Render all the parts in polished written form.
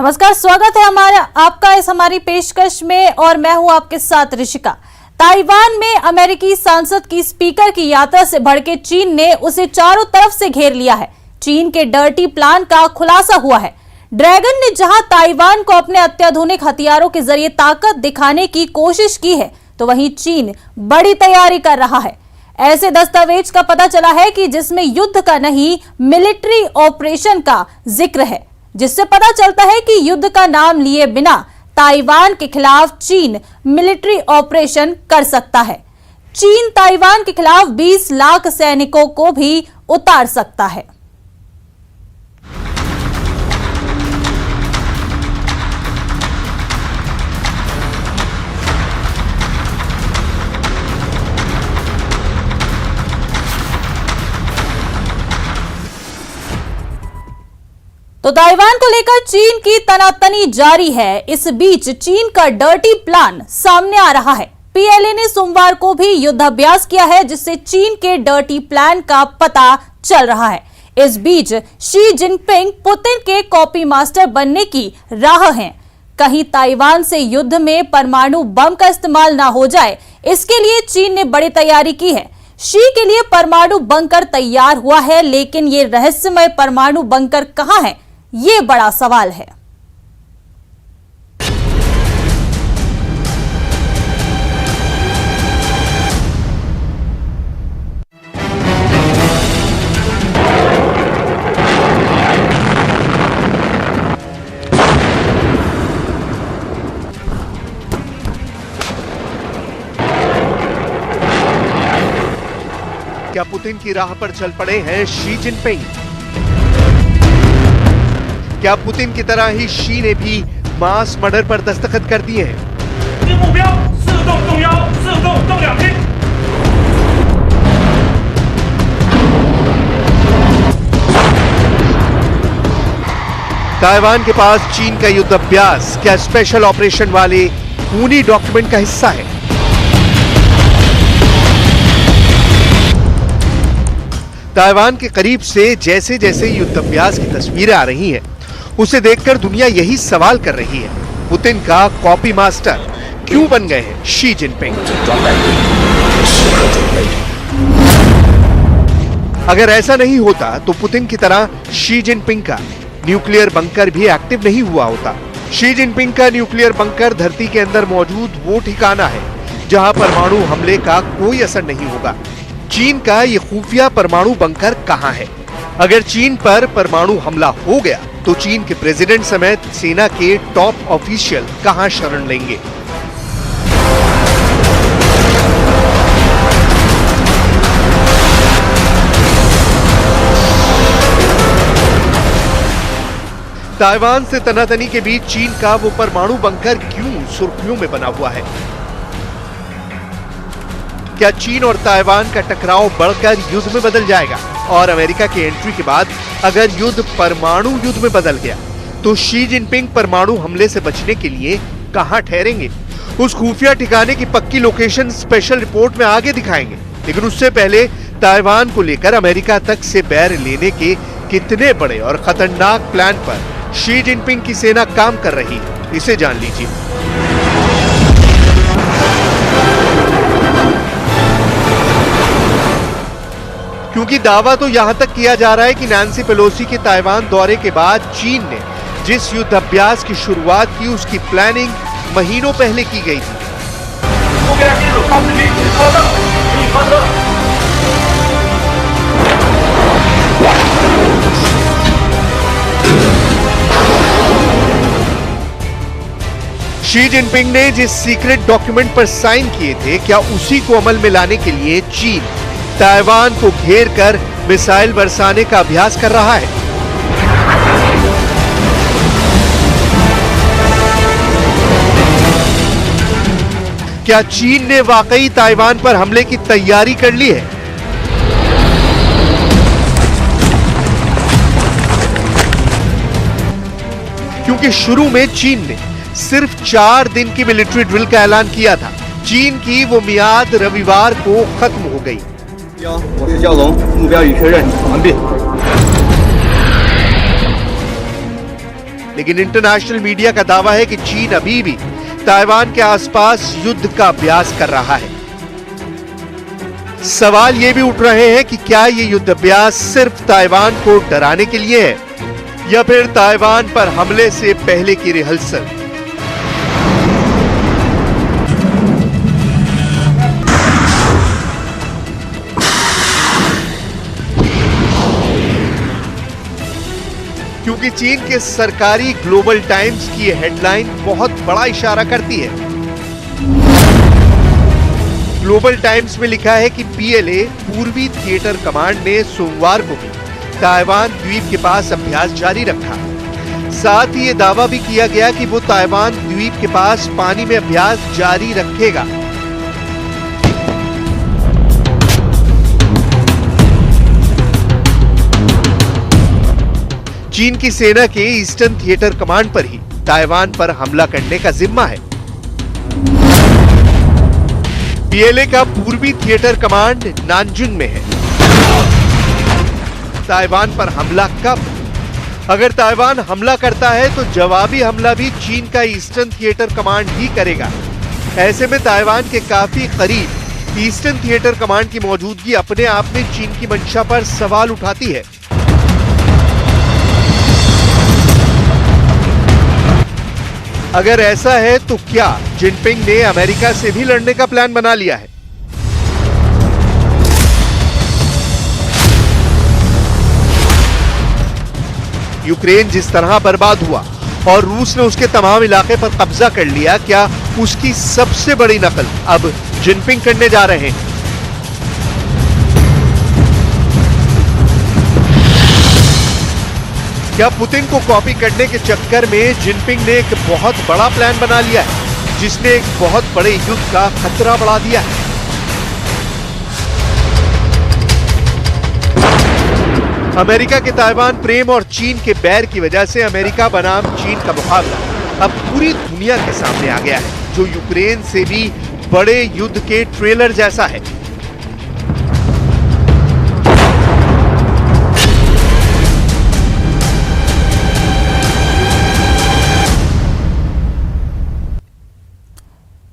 नमस्कार, स्वागत है आपका इस हमारी पेशकश में और मैं हूं आपके साथ ऋषिका। ताइवान में अमेरिकी सांसद की स्पीकर की यात्रा से भड़के चीन ने उसे चारों तरफ से घेर लिया है। चीन के डर्टी प्लान का खुलासा हुआ है। ड्रैगन ने जहां ताइवान को अपने अत्याधुनिक हथियारों के जरिए ताकत दिखाने की कोशिश की है, तो वहीं चीन बड़ी तैयारी कर रहा है। ऐसे दस्तावेज का पता चला है कि जिसमें युद्ध का नहीं, मिलिट्री ऑपरेशन का जिक्र है, जिससे पता चलता है कि युद्ध का नाम लिए बिना ताइवान के खिलाफ चीन मिलिट्री ऑपरेशन कर सकता है। चीन ताइवान के खिलाफ 20 लाख सैनिकों को भी उतार सकता है। तो ताइवान को लेकर चीन की तनातनी जारी है। इस बीच चीन का डर्टी प्लान सामने आ रहा है। पीएलए ने सोमवार को भी युद्धाभ्यास किया है, जिससे चीन के डर्टी प्लान का पता चल रहा है। इस बीच शी जिनपिंग पुतिन के कॉपी मास्टर बनने की राह हैं। कहीं ताइवान से युद्ध में परमाणु बम का इस्तेमाल ना हो जाए, इसके लिए चीन ने बड़ी तैयारी की है। शी के लिए परमाणु बंकर तैयार हुआ है, लेकिन ये रहस्यमय परमाणु बंकर कहां है, ये बड़ा सवाल है। क्या पुतिन की राह पर चल पड़े हैं शी जिनपिंग? क्या पुतिन की तरह ही शी ने भी मास मर्डर पर दस्तखत कर दिए हैं? ताइवान के पास चीन का युद्ध अभ्यास क्या स्पेशल ऑपरेशन वाले खूनी डॉक्यूमेंट का हिस्सा है? ताइवान के करीब से जैसे जैसे युद्धाभ्यास की तस्वीरें आ रही हैं, उसे देखकर दुनिया यही सवाल कर रही है, पुतिन का कॉपी मास्टर क्यों बन गए हैं शी जिनपिंग? अगर ऐसा नहीं होता तो पुतिन की तरह शी जिनपिंग का न्यूक्लियर बंकर भी एक्टिव नहीं हुआ होता। शी जिनपिंग का न्यूक्लियर बंकर धरती के अंदर मौजूद वो ठिकाना है जहां परमाणु हमले का कोई असर नहीं होगा। चीन का ये खुफिया परमाणु बंकर कहां है? अगर चीन पर परमाणु हमला हो गया तो चीन के प्रेसिडेंट समेत सेना के टॉप ऑफिशियल कहां शरण लेंगे? ताइवान से तनातनी के बीच चीन का वो परमाणु बंकर क्यों सुर्खियों में बना हुआ है? क्या चीन और ताइवान का टकराव बढ़कर युद्ध में बदल जाएगा? और अमेरिका की एंट्री के बाद अगर युद्ध परमाणु युद्ध में बदल गया तो शी जिनपिंग परमाणु हमले से बचने के लिए कहां ठहरेंगे? उस खुफिया ठिकाने की पक्की लोकेशन स्पेशल रिपोर्ट में आगे दिखाएंगे। लेकिन उससे पहले ताइवान को लेकर अमेरिका तक से बैर लेने के कितने बड़े और खतरनाक प्लान पर शी जिनपिंग की सेना काम कर रही है, इसे जान लीजिए। क्योंकि दावा तो यहां तक किया जा रहा है कि नैन्सी पेलोसी के ताइवान दौरे के बाद चीन ने जिस युद्ध अभ्यास की शुरुआत की, उसकी प्लानिंग महीनों पहले की गई थी। शी जिनपिंग ने जिस सीक्रेट डॉक्यूमेंट पर साइन किए थे, क्या उसी को अमल में लाने के लिए चीन ताइवान को घेर कर मिसाइल बरसाने का अभ्यास कर रहा है? क्या चीन ने वाकई ताइवान पर हमले की तैयारी कर ली है? क्योंकि शुरू में चीन ने सिर्फ 4 दिन की मिलिट्री ड्रिल का ऐलान किया था। चीन की वो मियाद रविवार को खत्म हो गई। 我是教龙，目标已确认，完毕。लेकिन इंटरनेशनल मीडिया का दावा है कि चीन अभी भी ताइवान के आसपास युद्ध का अभ्यास कर रहा है। सवाल ये भी उठ रहे हैं कि क्या ये युद्ध अभ्यास सिर्फ ताइवान को डराने के लिए है या फिर ताइवान पर हमले से पहले की रिहर्सल। क्योंकि चीन के सरकारी ग्लोबल टाइम्स की यह हेडलाइन बहुत बड़ा इशारा करती है। ग्लोबल टाइम्स में लिखा है कि पीएलए पूर्वी थिएटर कमांड ने सोमवार को भी ताइवान द्वीप के पास अभ्यास जारी रखा। साथ ही यह दावा भी किया गया कि वो ताइवान द्वीप के पास पानी में अभ्यास जारी रखेगा। चीन की सेना के ईस्टर्न थिएटर कमांड पर ही ताइवान पर हमला करने का जिम्मा है। पीएलए का पूर्वी थिएटर कमांड नानजिंग में है। ताइवान पर हमला कब? अगर ताइवान हमला करता है तो जवाबी हमला भी चीन का ईस्टर्न थिएटर कमांड ही करेगा। ऐसे में ताइवान के काफी करीब ईस्टर्न थिएटर कमांड की मौजूदगी अपने आप में चीन की मंशा पर सवाल उठाती है। अगर ऐसा है तो क्या जिनपिंग ने अमेरिका से भी लड़ने का प्लान बना लिया है? यूक्रेन जिस तरह बर्बाद हुआ और रूस ने उसके तमाम इलाके पर कब्जा कर लिया, क्या उसकी सबसे बड़ी नकल अब जिनपिंग करने जा रहे हैं? क्या पुतिन को कॉपी करने के चक्कर में जिनपिंग ने एक बहुत बड़ा प्लान बना लिया है जिसने एक बहुत बड़े युद्ध का खतरा बढ़ा दिया है? अमेरिका के ताइवान प्रेम और चीन के बैर की वजह से अमेरिका बनाम चीन का मुकाबला अब पूरी दुनिया के सामने आ गया है, जो यूक्रेन से भी बड़े युद्ध के ट्रेलर जैसा है।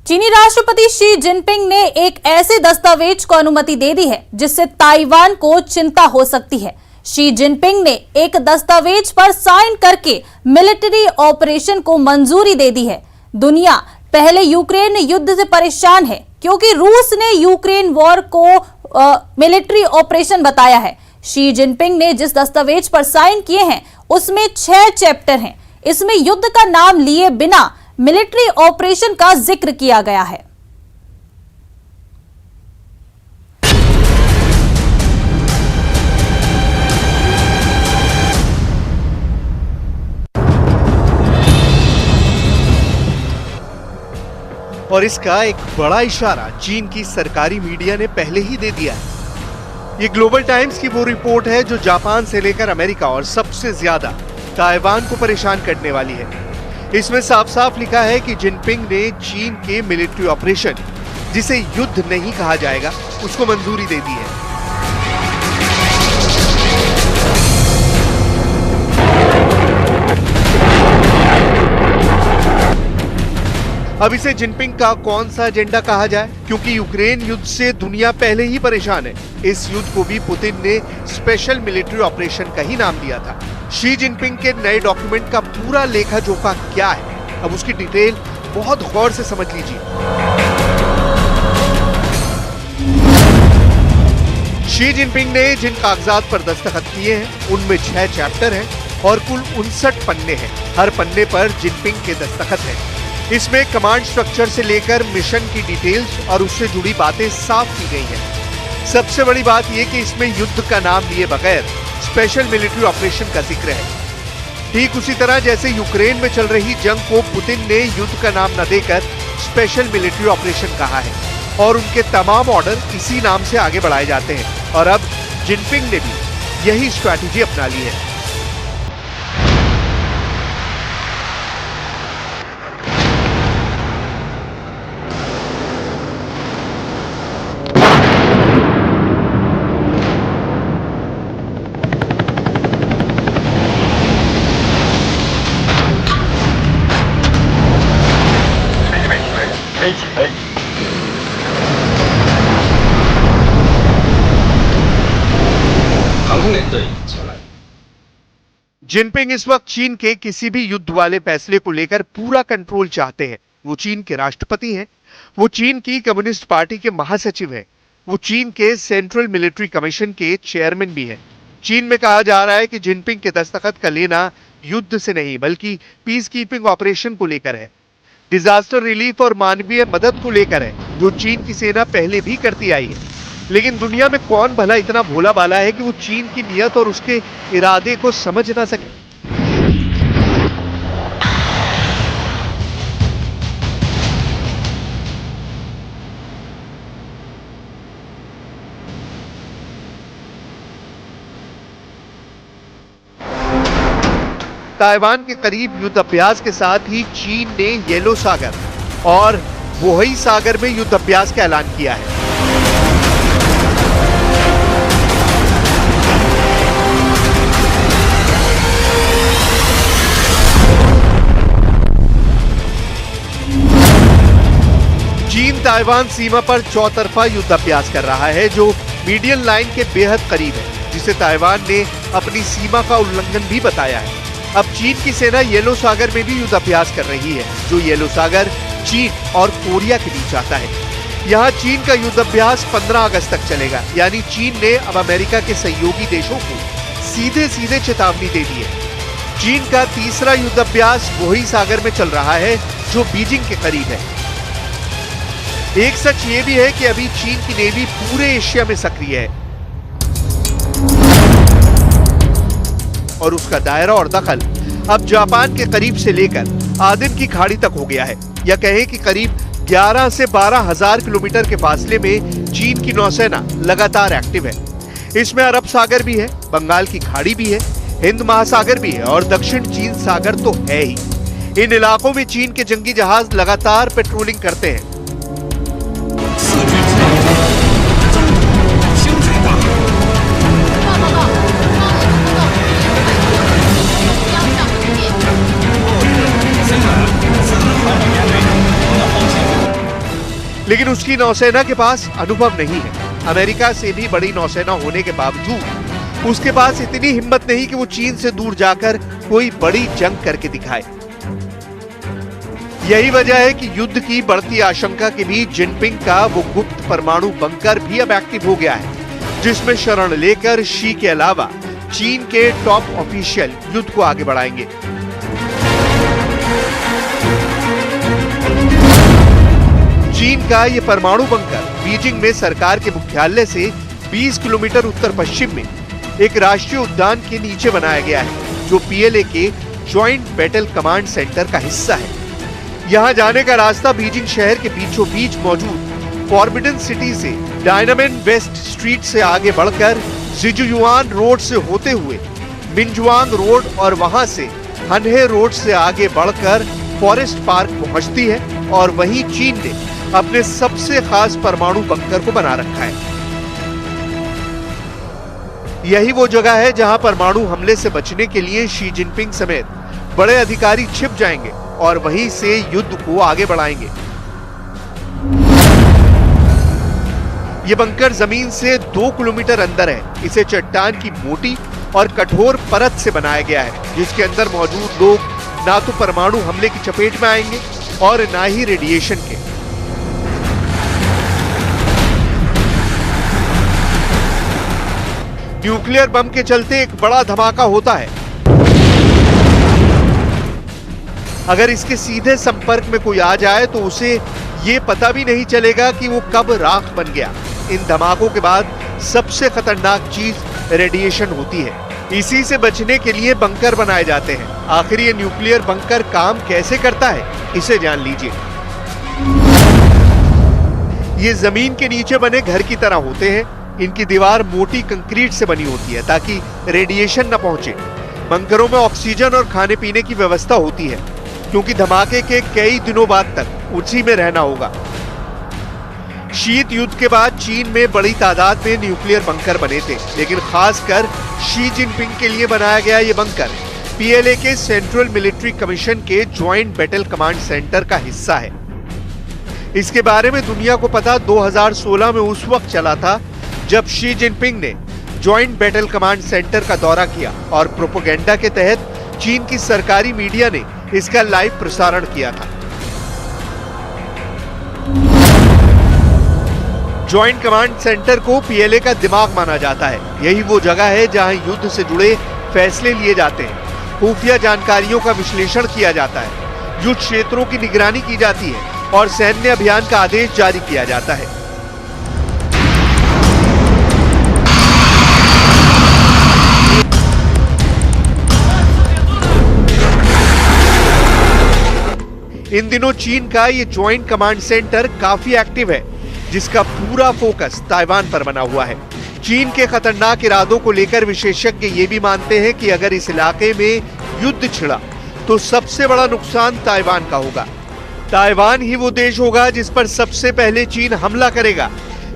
चीनी राष्ट्रपति शी जिनपिंग ने एक ऐसे दस्तावेज को अनुमति दे दी है जिससे ताइवान को चिंता हो सकती है। शी जिनपिंग ने एक दस्तावेज पर साइन करके मिलिट्री ऑपरेशन को मंजूरी दे दी है। दुनिया पहले यूक्रेन युद्ध से परेशान है क्योंकि रूस ने यूक्रेन वॉर को मिलिट्री ऑपरेशन बताया है। शी जिनपिंग ने जिस दस्तावेज पर साइन किए हैं उसमें 6 चैप्टर हैं। इसमें युद्ध का नाम लिए बिना मिलिट्री ऑपरेशन का जिक्र किया गया है। और इसका एक बड़ा इशारा चीन की सरकारी मीडिया ने पहले ही दे दिया है। ये ग्लोबल टाइम्स की वो रिपोर्ट है जो जापान से लेकर अमेरिका और सबसे ज्यादा ताइवान को परेशान करने वाली है। इसमें साफ साफ लिखा है कि जिनपिंग ने चीन के मिलिट्री ऑपरेशन, जिसे युद्ध नहीं कहा जाएगा, उसको मंजूरी दे दी है। अब इसे जिनपिंग का कौन सा एजेंडा कहा जाए, क्योंकि यूक्रेन युद्ध से दुनिया पहले ही परेशान है। इस युद्ध को भी पुतिन ने स्पेशल मिलिट्री ऑपरेशन का ही नाम दिया था। शी जिनपिंग के नए डॉक्यूमेंट का पूरा लेखा जोखा क्या है, अब उसकी डिटेल बहुत गौर से समझ लीजिए। शी जिनपिंग ने जिन कागजात पर दस्तखत किए हैं उनमें 6 चैप्टर हैं और कुल 59 पन्ने हैं। हर पन्ने पर जिनपिंग के दस्तखत हैं। इसमें कमांड स्ट्रक्चर से लेकर मिशन की डिटेल्स और उससे जुड़ी बातें साफ की गई हैं। सबसे बड़ी बात यह कि इसमें युद्ध का नाम लिए बगैर स्पेशल मिलिट्री ऑपरेशन का जिक्र है। ठीक उसी तरह जैसे यूक्रेन में चल रही जंग को पुतिन ने युद्ध का नाम न देकर स्पेशल मिलिट्री ऑपरेशन कहा है और उनके तमाम ऑर्डर इसी नाम से आगे बढ़ाए जाते हैं। और अब जिनपिंग ने भी यही स्ट्रैटेजी अपना ली है। जिनपिंग इस वक्त चीन के किसी भी युद्ध वाले फैसले को लेकर पूरा कंट्रोल चाहते हैं। वो चीन के राष्ट्रपति हैं, वो चीन की कम्युनिस्ट पार्टी के महासचिव हैं, वो चीन के सेंट्रल मिलिट्री कमीशन के चेयरमैन भी हैं। चीन में कहा जा रहा है कि जिनपिंग के दस्तखत का लेना युद्ध से नहीं बल्कि पीस कीपिंग ऑपरेशन को लेकर है, डिजास्टर रिलीफ और मानवीय मदद को लेकर है, जो चीन की सेना पहले भी करती आई है। लेकिन दुनिया में कौन भला इतना भोला भाला है कि वो चीन की नियत और उसके इरादे को समझ ना सके। ताइवान के करीब युद्ध अभ्यास के साथ ही चीन ने येलो सागर और वोहई सागर में युद्ध अभ्यास का ऐलान किया है। चीन ताइवान सीमा पर चौतरफा युद्ध अभ्यास कर रहा है, जो मीडियन लाइन के बेहद करीब है, जिसे ताइवान ने अपनी सीमा का उल्लंघन भी बताया है। अब चीन की सेना येलो सागर में भी युद्ध अभ्यास कर रही है, जो येलो सागर चीन और कोरिया के बीच आता है। यहाँ चीन का युद्ध अभ्यास 15 अगस्त तक चलेगा, यानी चीन ने अब अमेरिका के सहयोगी देशों को सीधे सीधे चेतावनी दे दी है। चीन का तीसरा युद्ध अभ्यास वोही सागर में चल रहा है, जो बीजिंग के करीब है। एक सच ये भी है कि अभी चीन की नेवी पूरे एशिया में सक्रिय है और उसका दायरा और दखल अब जापान के करीब से लेकर आदिन की खाड़ी तक हो गया है। या कहें कि करीब 11 से 12 हजार किलोमीटर के फासले में चीन की नौसेना लगातार एक्टिव है। इसमें अरब सागर भी है, बंगाल की खाड़ी भी है, हिंद महासागर भी है और दक्षिण चीन सागर तो है ही। इन इलाकों में चीन के जंगी जहाज लगातार पेट्रोलिंग करते हैं। लेकिन उसकी नौसेना के पास अनुभव नहीं है। अमेरिका से भी बड़ी नौसेना होने के बावजूद उसके पास इतनी हिम्मत नहीं कि वो चीन से दूर जाकर कोई बड़ी जंग करके दिखाए। यही वजह है कि युद्ध की बढ़ती आशंका के बीच जिनपिंग का वो गुप्त परमाणु बंकर भी अब एक्टिव हो गया है, जिसमें शरण लेकर शी के अलावा चीन के टॉप ऑफिशियल युद्ध को आगे बढ़ाएंगे। चीन का ये परमाणु बंकर बीजिंग में सरकार के मुख्यालय से 20 किलोमीटर उत्तर पश्चिम में एक राष्ट्रीय उद्यान के नीचे बनाया गया है, जो पीएलए के ज्वाइंट बैटल कमांड सेंटर का हिस्सा है। यहाँ जाने का रास्ता बीजिंग शहर के बीचों बीच मौजूद फॉरबिडन सिटी से डायनामेन वेस्ट स्ट्रीट से आगे बढ़कर जिजुयुआन रोड से होते हुए मिंजुआंग रोड और वहां से हनहे रोड से आगे बढ़कर फॉरेस्ट पार्क पहुंचती है और वहीं चीन ने अपने सबसे खास परमाणु बंकर को बना रखा है। यही वो जगह है जहां परमाणु हमले से बचने के लिए शी जिनपिंग समेत बड़े अधिकारी छिप जाएंगे और वहीं से युद्ध को आगे बढ़ाएंगे। ये बंकर जमीन से 2 किलोमीटर अंदर है। इसे चट्टान की मोटी और कठोर परत से बनाया गया है, जिसके अंदर मौजूद लोग ना तो परमाणु हमले की चपेट में आएंगे और ना ही रेडिएशन के। न्यूक्लियर बम के चलते एक बड़ा धमाका होता है। अगर इसके सीधे संपर्क में कोई आ जाए तो उसे ये पता भी नहीं चलेगा कि वो कब राख बन गया। इन धमाकों के बाद सबसे खतरनाक चीज रेडिएशन होती है। इसी से बचने के लिए बंकर बनाए जाते हैं। आखिर ये न्यूक्लियर बंकर काम कैसे करता है, इसे जान लीजिए। ये जमीन के नीचे बने घर की तरह होते हैं। इनकी दीवार मोटी कंक्रीट से बनी होती है ताकि रेडिएशन न पहुंचे। बंकरों में ऑक्सीजन और खाने पीने की व्यवस्था होती है, क्योंकि धमाके के कई दिनों बाद तक उसी में रहना होगा। शीत युद्ध के बाद चीन में बड़ी तादाद में न्यूक्लियर बंकर बने थे, लेकिन खासकर शी जिनपिंग के लिए बनाया गया ये बंकर पीएलए के सेंट्रल मिलिट्री कमीशन के ज्वाइंट बैटल कमांड सेंटर का हिस्सा है। इसके बारे में दुनिया को पता 2016 में उस वक्त चला था जब शी जिनपिंग ने जॉइंट बैटल कमांड सेंटर का दौरा किया और प्रोपेगेंडा के तहत चीन की सरकारी मीडिया ने इसका लाइव प्रसारण किया था। जॉइंट कमांड सेंटर को पीएलए का दिमाग माना जाता है। यही वो जगह है जहां युद्ध से जुड़े फैसले लिए जाते हैं, खुफिया जानकारियों का विश्लेषण किया जाता है, युद्ध क्षेत्रों की निगरानी की जाती है और सैन्य अभियान का आदेश जारी किया जाता है। इन दिनों चीन का ये ज्वाइंट कमांड सेंटर काफी एक्टिव है, जिसका पूरा फोकस ताइवान पर बना हुआ है। चीन के खतरनाक इरादों को लेकर विशेषज्ञ ये भी मानते हैं कि अगर इस इलाके में युद्ध छिड़ा तो सबसे बड़ा नुकसान ताइवान का होगा। ताइवान ही वो देश होगा जिस पर सबसे पहले चीन हमला करेगा,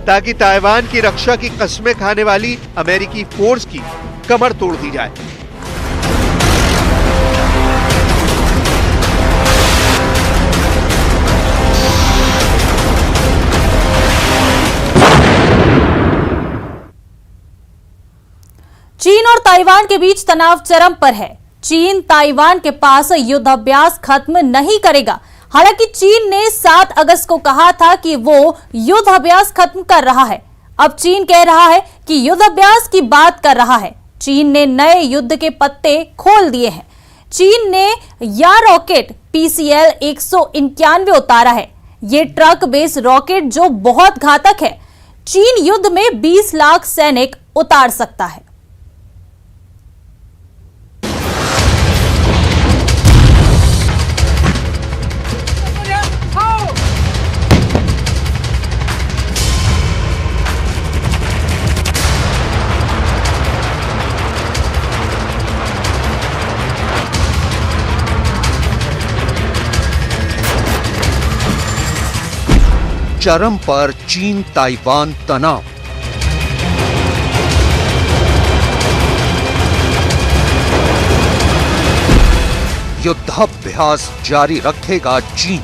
ताकि ताइवान की रक्षा की कस्में खाने वाली अमेरिकी फोर्स की कमर तोड़ दी जाए। चीन और ताइवान के बीच तनाव चरम पर है। चीन ताइवान के पास युद्धाभ्यास खत्म नहीं करेगा। हालांकि चीन ने 7 अगस्त को कहा था कि वो युद्धाभ्यास खत्म कर रहा है। अब चीन कह रहा है कि युद्धाभ्यास की बात कर रहा है। चीन ने नए युद्ध के पत्ते खोल दिए हैं। चीन ने या रॉकेट PCL 191 उतारा है। ये ट्रक बेस रॉकेट जो बहुत घातक है। चीन युद्ध में 20 लाख सैनिक उतार सकता है। चरम पर चीन ताइवान तनाव। युद्धाभ्यास जारी रखेगा चीन।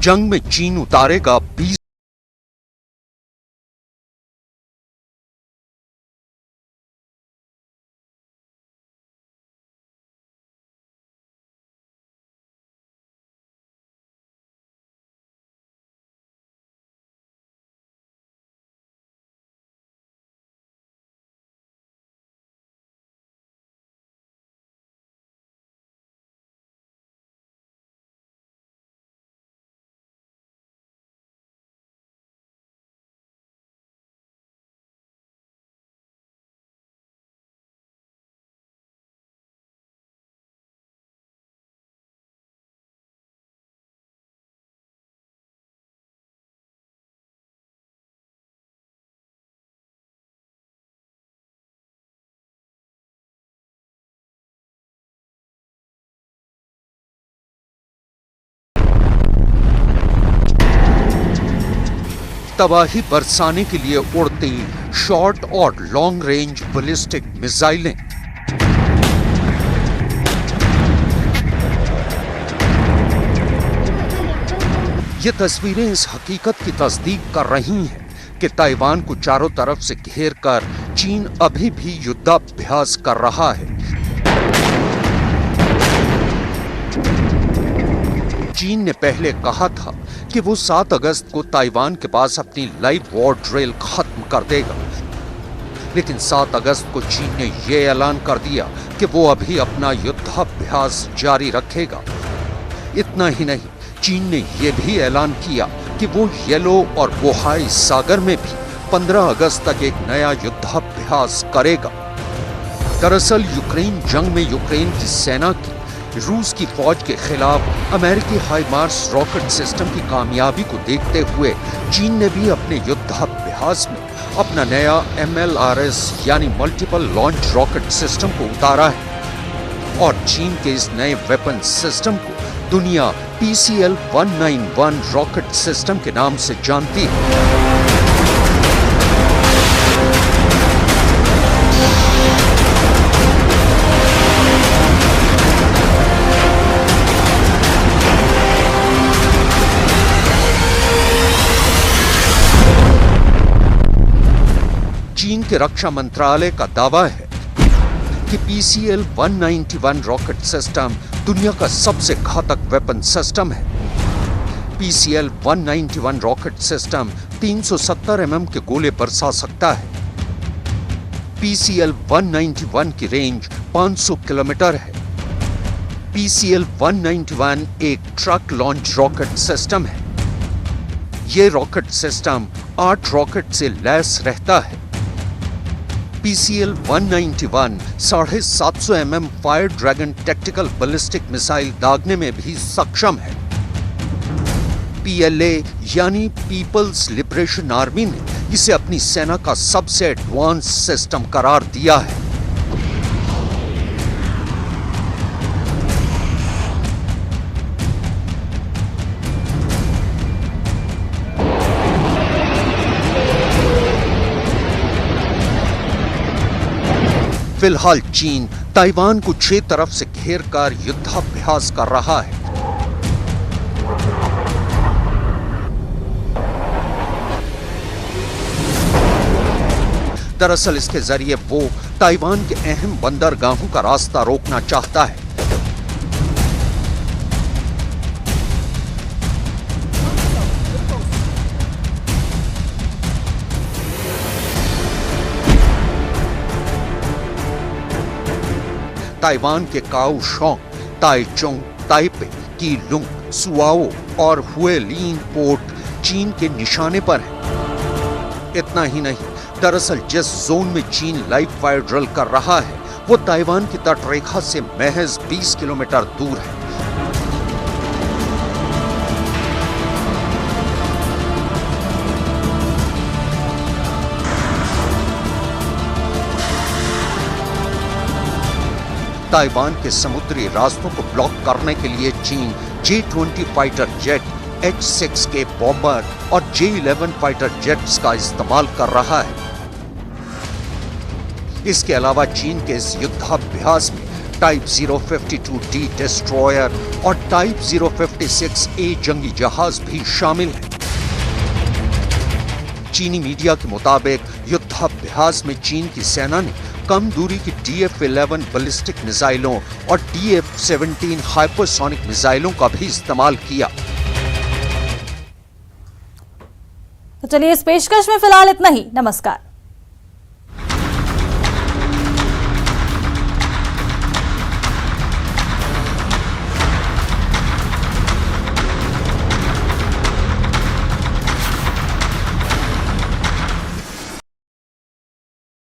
जंग में चीन उतारेगा 20तबाही बरसाने के लिए उड़ती शॉर्ट और लॉन्ग रेंज बैलिस्टिक मिसाइलें। ये तस्वीरें इस हकीकत की तस्दीक कर रही हैं कि ताइवान को चारों तरफ से घेर कर चीन अभी भी युद्धाभ्यास कर रहा है। चीन ने पहले कहा था कि वो 7 अगस्त को ताइवान के पास अपनी लाइव वॉर ड्रिल खत्म कर देगा, लेकिन 7 अगस्त को चीन ने यह ऐलान कर दिया कि वो अभी अपना युद्धाभ्यास जारी रखेगा। इतना ही नहीं, चीन ने यह भी ऐलान किया कि वो येलो और बोहाई सागर में भी 15 अगस्त तक एक नया युद्धाभ्यास करेगा। दरअसल यूक्रेन जंग में यूक्रेन की सेना की रूस की फौज के खिलाफ अमेरिकी हाइमार्स रॉकेट सिस्टम की कामयाबी को देखते हुए चीन ने भी अपने युद्धाभ्यास में अपना नया MLRS यानी मल्टीपल लॉन्च रॉकेट सिस्टम को उतारा है और चीन के इस नए वेपन सिस्टम को दुनिया PCL 191 रॉकेट सिस्टम के नाम से जानती है। चीन के रक्षा मंत्रालय का दावा है कि PCL-191 रॉकेट सिस्टम दुनिया का सबसे घातक वेपन सिस्टम है। PCL-191 रॉकेट सिस्टम 370 mm के गोले बरसा सकता है। PCL-191 की रेंज 500 किलोमीटर है। PCL-191 एक ट्रक लॉन्च रॉकेट सिस्टम है। यह रॉकेट सिस्टम 8 रॉकेट से लैस रहता है। PCL-191 750 mm fire dragon tactical ballistic missile दागने में भी सक्षम है। PLA यानी पीपल्स लिबरेशन आर्मी ने इसे अपनी सेना का सबसे एडवांस सिस्टम करार दिया है। फिलहाल चीन ताइवान को 6 तरफ से घेरकर युद्धाभ्यास कर रहा है। दरअसल इसके जरिए वो ताइवान के अहम बंदरगाहों का रास्ता रोकना चाहता है। ताइवान के काओशोंग, ताइचुंग, ताइपे, कीलुंग, सुआओ और हुएलिन पोर्ट चीन के निशाने पर है। इतना ही नहीं, दरअसल जिस जोन में चीन लाइव फायर ड्रिल कर रहा है वो ताइवान की तटरेखा से महज 20 किलोमीटर दूर है। ताइवान के समुद्री रास्तों को ब्लॉक करने के लिए चीन J-20 fighter jet, H-6K bomber और J-11 फाइटर जेट्स का इस्तेमाल कर रहा है। इसके अलावा चीन के इस युद्धाभ्यास में टाइप 052D डिस्ट्रॉयर और टाइप 056A जंगी जहाज भी शामिल है। चीनी मीडिया के मुताबिक युद्धाभ्यास में चीन की सेना ने कम दूरी की DF-11 बैलिस्टिक मिसाइलों और DF-17 हाइपरसोनिक मिसाइलों का भी इस्तेमाल किया। तो चलिए इस पेशकश में फिलहाल इतना ही। नमस्कार।